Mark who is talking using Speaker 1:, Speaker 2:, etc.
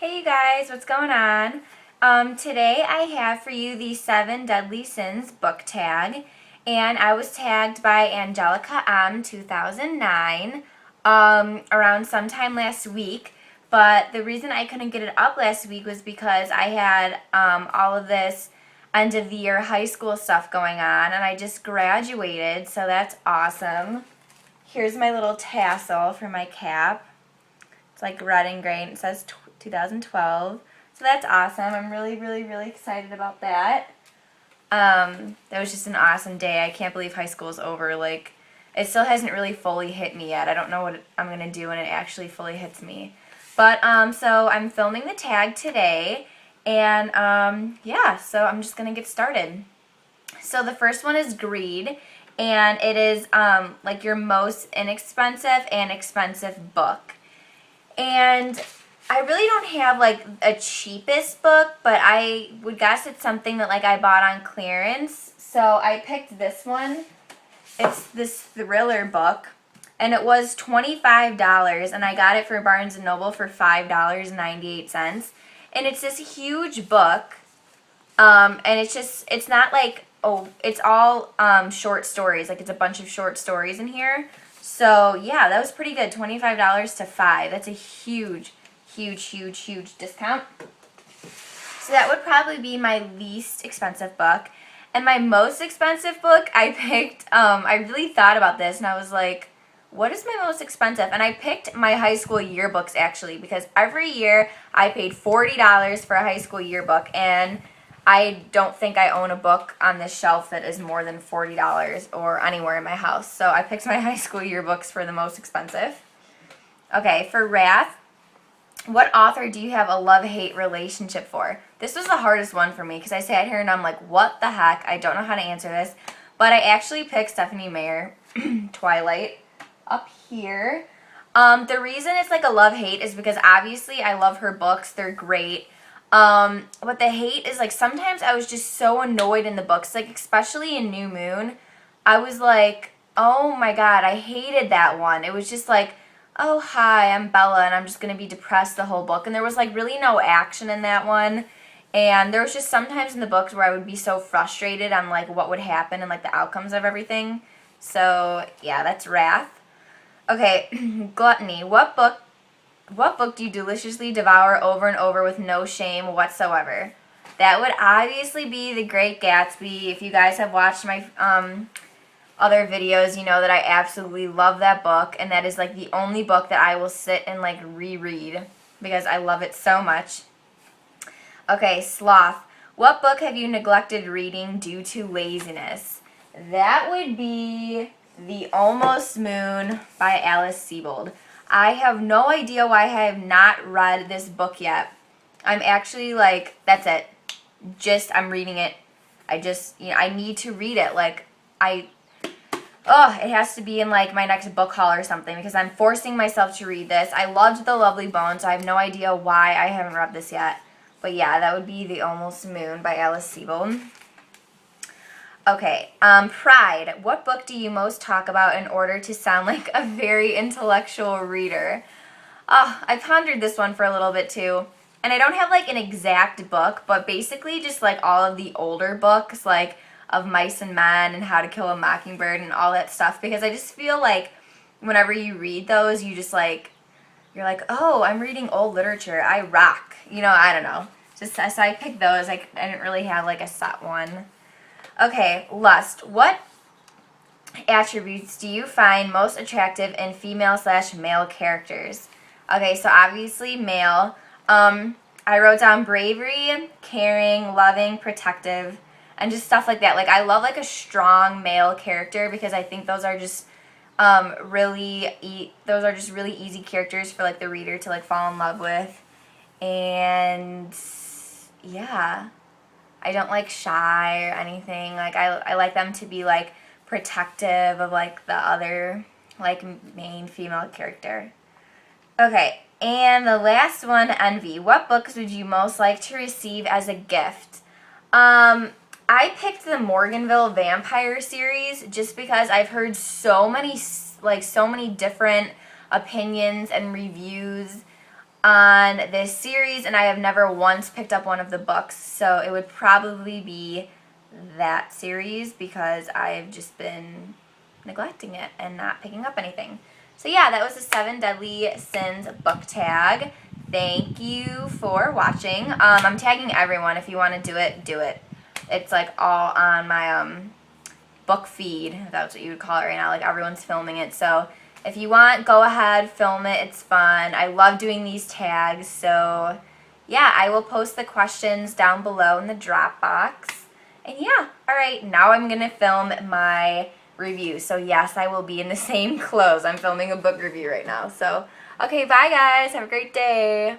Speaker 1: Hey you guys, what's going on? Today I have for you the 7 Deadly Sins book tag, and I was tagged by Angelica M 2009 around sometime last week, but the reason I couldn't get it up last week was because I had all of this end of the year high school stuff going on, and I just graduated, so that's awesome. Here's my little tassel for my cap. It's like red and gray, and it says 2012. So that's awesome. I'm really excited about that. That was just an awesome day. I can't believe high school is over. Like, it still hasn't really fully hit me yet. I don't know what I'm going to do when it actually fully hits me. But, so I'm filming the tag today. And, yeah, so I'm just going to get started. So the first one is Greed. And it is, like, your most inexpensive and expensive book. And I really don't have, like, a cheapest book, but I would guess it's something that, like, I bought on clearance. So I picked this one. It's this thriller book, and it was $25, and I got it for Barnes & Noble for $5.98. And it's this huge book, and it's not like, it's all short stories. Like, it's a bunch of short stories in here. So, yeah, that was pretty good. $25 to $5. That's a huge discount. So that would probably be my least expensive book. And my most expensive book, I picked, I really thought about this, and I was like, what is my most expensive? And I picked my high school yearbooks, actually, because every year I paid $40 for a high school yearbook, and I don't think I own a book on this shelf that is more than $40 or anywhere in my house. So I picked my high school yearbooks for the most expensive. Okay, for Wrath, what author do you have a love-hate relationship for? This was the hardest one for me because I sat here and I'm like, what the heck? I don't know how to answer this. But I actually picked Stephanie Meyer, Twilight, up here. The reason it's like a love-hate is because obviously I love her books. They're great. But the hate is, like, sometimes I was just so annoyed in the books, like, especially in New Moon. I was like, oh my god, I hated that one. It was just like, oh, hi, I'm Bella, and I'm just going to be depressed the whole book. And there was, like, really no action in that one. And there was just sometimes in the books where I would be so frustrated on, like, what would happen and, like, the outcomes of everything. So, yeah, that's Wrath. Okay, Gluttony. What book do you deliciously devour over and over with no shame whatsoever? That would obviously be The Great Gatsby. If you guys have watched my other videos, you know that I absolutely love that book, and that is like the only book that I will sit and like reread because I love it so much. Okay, Sloth. What book have you neglected reading due to laziness? That would be The Almost Moon by Alice Sebold. I have no idea why I have not read this book yet. I'm actually like, that's it. I'm reading it. I need to read it. Like, it has to be in like my next book haul or something because I'm forcing myself to read this. I loved The Lovely Bones, so I have no idea why I haven't read this yet. But yeah, that would be The Almost Moon by Alice Sebold. Okay, Pride. What book do you most talk about in order to sound like a very intellectual reader? I pondered this one for a little bit too. And I don't have like an exact book, but basically just like all of the older books, like of Mice and Men and How to Kill a Mockingbird and all that stuff, because I just feel like whenever you read those, you just like, you're like, oh, I'm reading old literature. I rock. You know, I don't know. Just so I picked those. I didn't really have like a set one. Okay, Lust. What attributes do you find most attractive in female/male characters? Okay, so obviously male. I wrote down bravery, caring, loving, protective, and just stuff like that. Like, I love like a strong male character because I think those are just really easy characters for like the reader to like fall in love with. And yeah. I don't like shy or anything. Like, I like them to be, like, protective of, like, the other, like, main female character. Okay, and the last one, Envy. What books would you most like to receive as a gift? I picked the Morganville Vampire series just because I've heard so many different opinions and reviews on this series, and I have never once picked up one of the books, so it would probably be that series because I've just been neglecting it and not picking up anything. So yeah, that was the 7 Deadly Sins book tag. Thank you for watching. I'm tagging everyone. If you want to do it, do it. It's like all on my book feed, if that's what you would call it right now. Like everyone's filming it, so if you want, go ahead, film it. It's fun. I love doing these tags. So yeah, I will post the questions down below in the Dropbox. And yeah, alright, now I'm going to film my review. So yes, I will be in the same clothes. I'm filming a book review right now. So, okay, bye guys. Have a great day.